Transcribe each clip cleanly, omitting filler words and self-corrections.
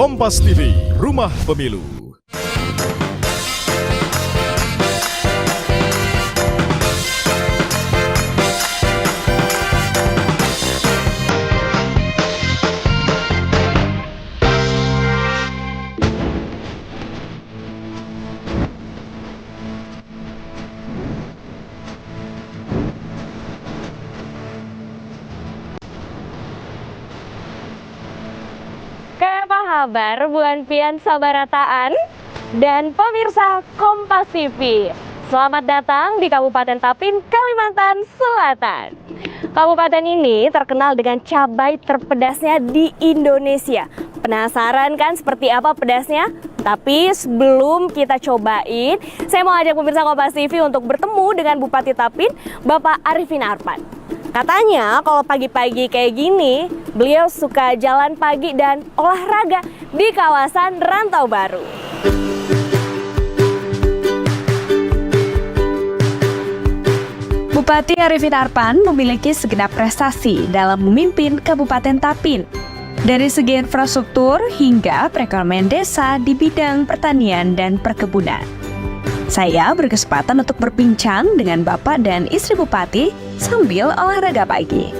Kompas TV, Rumah Pemilu. Apa kabar buan pian sabarataan dan pemirsa Kompas TV? Selamat datang di Kabupaten Tapin, Kalimantan Selatan. Kabupaten ini terkenal dengan cabai terpedasnya di Indonesia. Penasaran kan seperti apa pedasnya? Tapi sebelum kita cobain, saya mau ajak pemirsa Kompas TV untuk bertemu dengan Bupati Tapin, Bapak Arifin Arpan. Katanya kalau pagi-pagi kayak gini, beliau suka jalan pagi dan olahraga di kawasan Rantau Baru. Bupati Arifin Arpan memiliki segenap prestasi dalam memimpin Kabupaten Tapin. Dari segi infrastruktur hingga perekonomian desa di bidang pertanian dan perkebunan. Saya berkesempatan untuk berbincang dengan Bapak dan istri Bupati sambil olahraga pagi.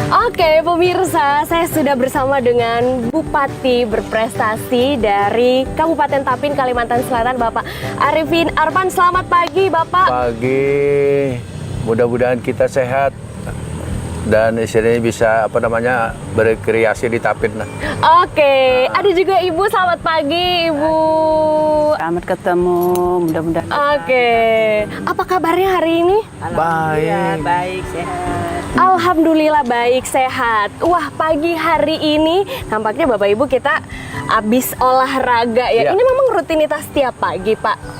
Oke pemirsa, saya sudah bersama dengan Bupati berprestasi dari Kabupaten Tapin, Kalimantan Selatan, Bapak Arifin Arpan. Selamat pagi Bapak. Pagi, mudah-mudahan kita sehat dan istilahnya bisa berkreasi di Tapin lah. Oke, ada juga Ibu. Selamat pagi Ibu. Selamat ketemu, mudah-mudahan. Oke, apa kabarnya hari ini? Baik. Baik, sehat. Alhamdulillah baik, sehat. Wah, pagi hari ini nampaknya Bapak Ibu kita habis olahraga ya. Ya. Ini memang rutinitas tiap pagi Pak?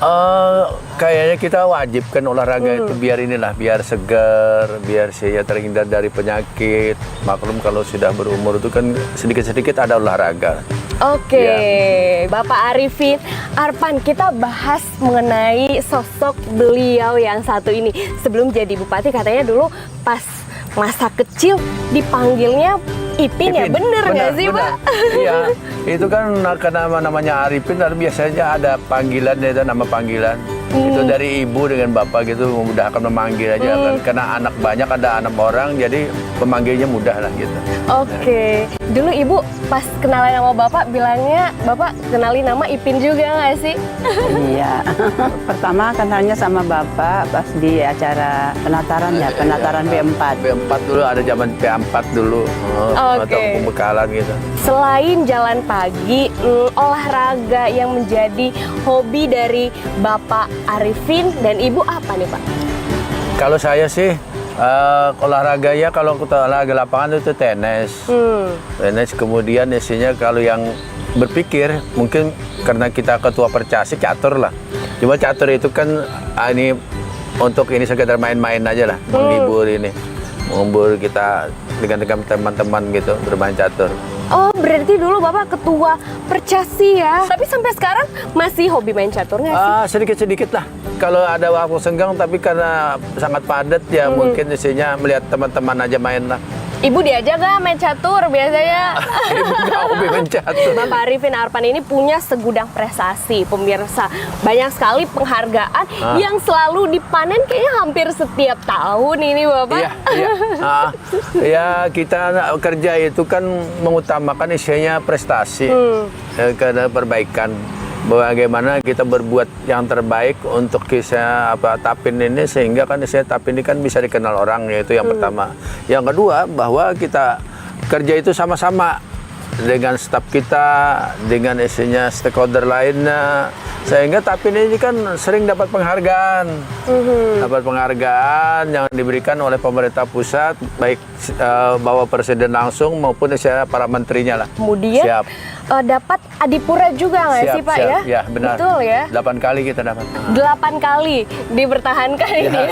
Kayaknya kita wajib kan olahraga itu biar segar, biar saya terhindar dari penyakit. Maklum kalau sudah berumur itu kan sedikit-sedikit ada olahraga. Oke, Ya. Bapak Arifin Arpan, kita bahas mengenai sosok beliau yang satu ini. Sebelum jadi bupati katanya dulu pas masa kecil dipanggilnya Ipin ya, bener nggak sih Pak? Iya, itu kan karena namanya Arifin biasanya ada panggilannya, itu nama panggilan. Itu dari ibu dengan bapak gitu memudahkan memanggil aja kan, karena anak banyak, ada anak orang, jadi pemanggilnya mudah lah gitu. Oke, dulu Ibu pas kenalan nama Bapak bilangnya Bapak kenalin nama Ipin juga nggak sih? Iya, pertama kenalnya sama Bapak pas di acara penataran ya, penataran P4. P4 dulu, ada zaman P4 dulu, atau Oke. pembekalan gitu. Selain jalan pagi, olahraga yang menjadi hobi dari Bapak Arifin dan Ibu apa nih Pak? Kalau saya sih olahraga ya, kalau kita olahraga lapangan itu tenis. Tenis, kemudian isinya kalau yang berpikir mungkin karena kita ketua percasi catur lah. Cuma catur itu kan ini untuk ini sekedar main-main aja lah, menghibur kita dengan teman-teman gitu bermain catur. Oh, berarti dulu Bapak ketua percasi ya? Tapi sampai sekarang masih hobi main catur nggak sih? Sedikit-sedikit lah. Kalau ada waktu senggang, tapi karena sangat padat ya mungkin isinya melihat teman-teman aja main lah. Ibu diajak nggak main catur biasanya? Ibu nggak hobi main catur. Bapak Arifin Arpan ini punya segudang prestasi, pemirsa. Banyak sekali penghargaan yang selalu dipanen kayaknya hampir setiap tahun ini Bapak. Iya. Ya kita kerja itu kan mengutamakan isinya prestasi, karena perbaikan. Bagaimana kita berbuat yang terbaik untuk kisah Tapin ini, sehingga kan kisah Tapin ini kan bisa dikenal orang, yaitu yang pertama. Yang kedua, bahwa kita kerja itu sama-sama dengan staf kita, dengan isinya stakeholder lainnya, sehingga Tapin ini kan sering dapat penghargaan. Dapat penghargaan yang diberikan oleh pemerintah pusat, baik Bapak Presiden langsung maupun para menterinya lah. Kemudian dapat Adipura juga nggak sih Pak ya? Ya benar. Betul ya? 8 kali kita dapat. 8 kali dipertahankan ini.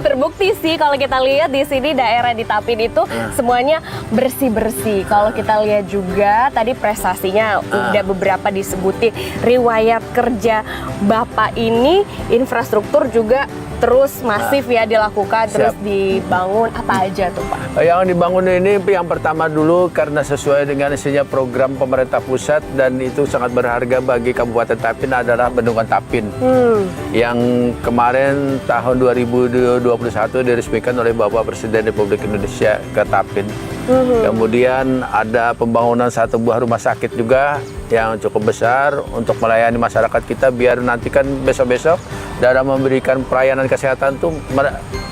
Terbukti sih kalau kita lihat di sini daerah di Tapin itu semuanya bersih-bersih. Kalau kita lihat juga tadi prestasinya udah beberapa disebutin. Riwayat kerja Bapak ini infrastruktur juga terus masif ya dilakukan, terus Siap. dibangun apa aja tuh Pak? Yang dibangun ini yang pertama dulu karena sesuai dengan isinya program pemerintah pusat dan itu sangat berharga bagi Kabupaten Tapin adalah Bendungan Tapin. Yang kemarin tahun 2021 diresmikan oleh Bapak Presiden Republik Indonesia ke Tapin. Kemudian ada pembangunan satu buah rumah sakit juga yang cukup besar untuk melayani masyarakat kita biar nanti kan besok-besok dalam memberikan pelayanan kesehatan tuh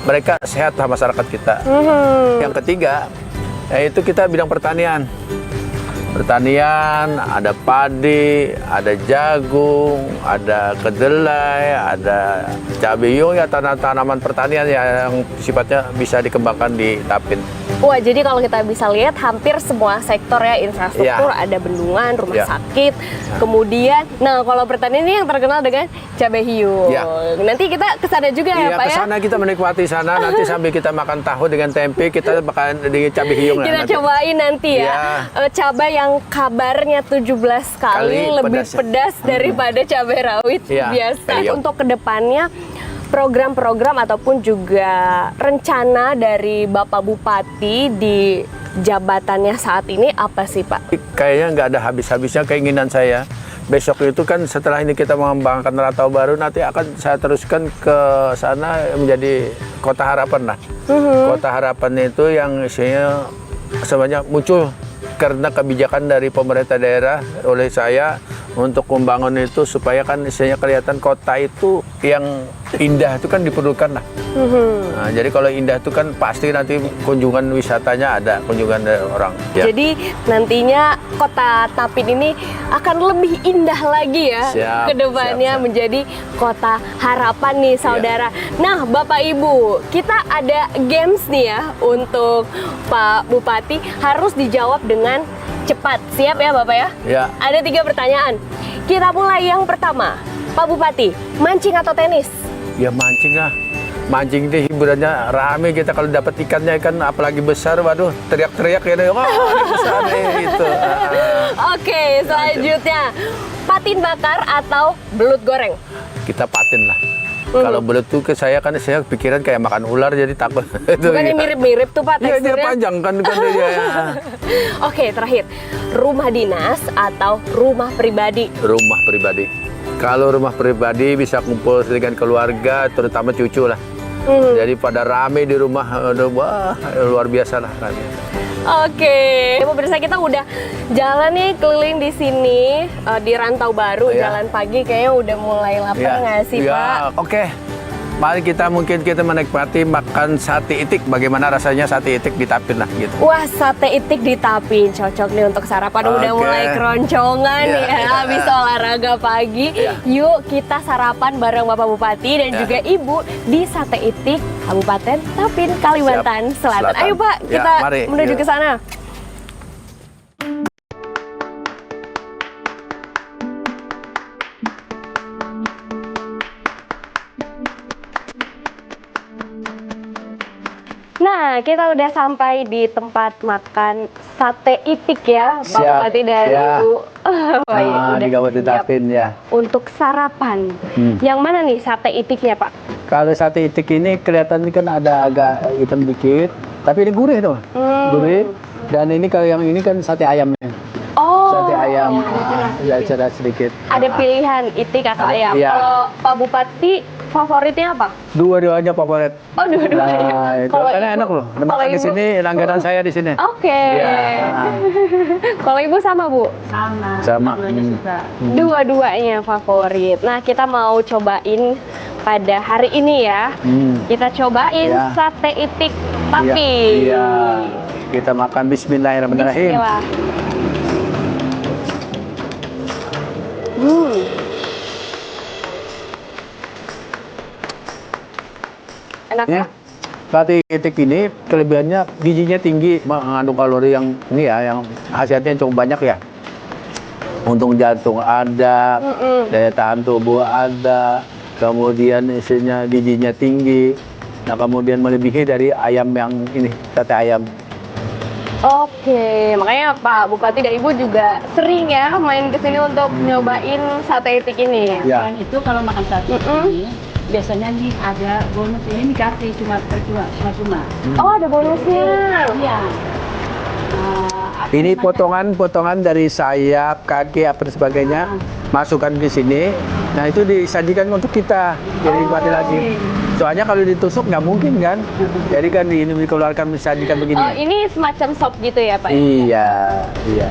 mereka sehat lah masyarakat kita. Yang ketiga yaitu kita bidang pertanian. Pertanian, ada padi, ada jagung, ada kedelai, ada cabai hiung ya tanaman pertanian yang sifatnya bisa dikembangkan di Tapin. Wah, jadi kalau kita bisa lihat hampir semua sektor ya, infrastruktur, ada bendungan, rumah sakit, kemudian, nah kalau pertanian ini yang terkenal dengan cabai hiung. Nanti kita ke sana juga ya Pak ya? Iya, ke sana kita menikmati sana, nanti sambil kita makan tahu dengan tempe, kita bakal di cabai hiung. Kita cobain nanti ya, cabai yang kabarnya 17 kali lebih pedas daripada cabai rawit biasa. Untuk kedepannya, program-program ataupun juga rencana dari Bapak Bupati di jabatannya saat ini apa sih Pak? Kayaknya nggak ada habis-habisnya keinginan saya. Besok itu kan setelah ini kita mengembangkan Rantau Baru, nanti akan saya teruskan ke sana menjadi Kota Harapan lah. Kota Harapan itu yang isinya sebenarnya muncul karena kebijakan dari pemerintah daerah oleh saya untuk membangun itu supaya kan isinya kelihatan kota itu yang indah itu kan diperlukan lah. Nah, jadi kalau indah itu kan pasti nanti kunjungan wisatanya ada, kunjungan dari orang. Jadi nantinya kota Tapin ini akan lebih indah lagi ya ke depannya menjadi kota harapan nih saudara. Nah Bapak Ibu, kita ada games nih ya untuk Pak Bupati, harus dijawab dengan cepat. Siap ya Bapak ya? Ya. Ada 3 pertanyaan. Kita mulai yang pertama. Pak Bupati, mancing atau tenis? Ya mancing lah. Mancing deh hiburannya rame kita kalau dapat ikannya ikan apalagi besar, waduh teriak-teriak ya, oh ini besar nih itu. Oke, selanjutnya patin bakar atau belut goreng? Kita patin lah. Kalau belut tuh ke saya kan saya pikiran kayak makan ular jadi takut. Bukan yang mirip-mirip tuh Pak Iya, teksturnya? dia panjang kan dia. Oke, terakhir, rumah dinas atau rumah pribadi? Rumah pribadi. Kalau rumah pribadi bisa kumpul dengan keluarga, terutama cucu lah. Jadi pada rame di rumah, wah luar biasa lah rame. Oke, pemirsa kita udah jalan nih keliling di sini di Rantau Baru, jalan pagi kayaknya udah mulai lapar nggak sih Pak? Oke. Mari kita menikmati makan sate itik. Bagaimana rasanya sate itik di Tapin lah gitu. Wah, sate itik di Tapin cocok nih untuk sarapan. Udah mulai keroncongan nih ya, habis olahraga pagi. Yuk kita sarapan bareng Bapak Bupati dan juga Ibu di Sate Itik Kabupaten Tapin, Kalimantan Selatan. Ayo Pak, kita menuju ke sana. Nah, kita udah sampai di tempat makan sate itik ya, Pak Bupati dan Ibu. Di Kabupaten Tapin ya. Untuk sarapan, yang mana nih sate itiknya Pak? Kalau sate itik ini kelihatan kan ada agak hitam dikit, tapi ini gurih tuh, gurih. Dan ini kalau yang ini kan sate ayamnya. Oh, sate ayam, ya cerah sedikit. Ada pilihan itik atau ayam. Iya. Kalau Pak Bupati favoritnya apa? Dua-duanya favorit. Oh, dua-duanya. Nah, itu karena enak loh. Makan di sini, langganan saya di sini. Oke. Kalau Ibu sama Bu? Sama. Dua-duanya favorit. Nah, kita mau cobain pada hari ini ya. Kita cobain sate itik Tapin. Iya. Kita makan bismillahirrahmanirrahim. Bismillah. Enak ya? Sate itik ini kelebihannya gizinya tinggi, mengandung kalori yang ini ya, yang khasiatnya cukup banyak ya. Untung jantung ada, daya tahan tubuh ada, kemudian isinya gizinya tinggi. Nah kemudian melebihi dari ayam yang ini, sate ayam. Oke, makanya Pak Bupati dan Ibu juga sering ya main ke sini untuk nyobain sate itik ini. Selain itu kalau makan sate ini biasanya nih ada bonus ini dikasih cuma. Oh, ada bonusnya. Iya. Ini potongan-potongan dari sayap, kaki, apa dan sebagainya, masukkan ke sini. Nah itu disajikan untuk kita, jadi nikmati lagi. Soalnya kalau ditusuk nggak mungkin kan, jadi kan ini dikeluarkan disajikan begini. Oh, ini semacam sop gitu ya, Pak? Iya, iya.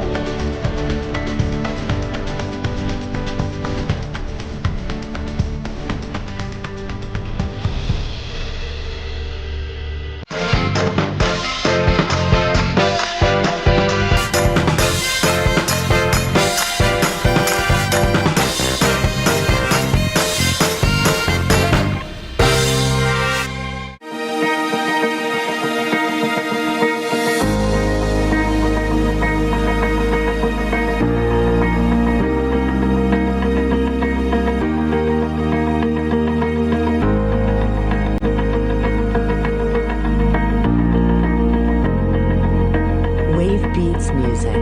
Wave Beats Music.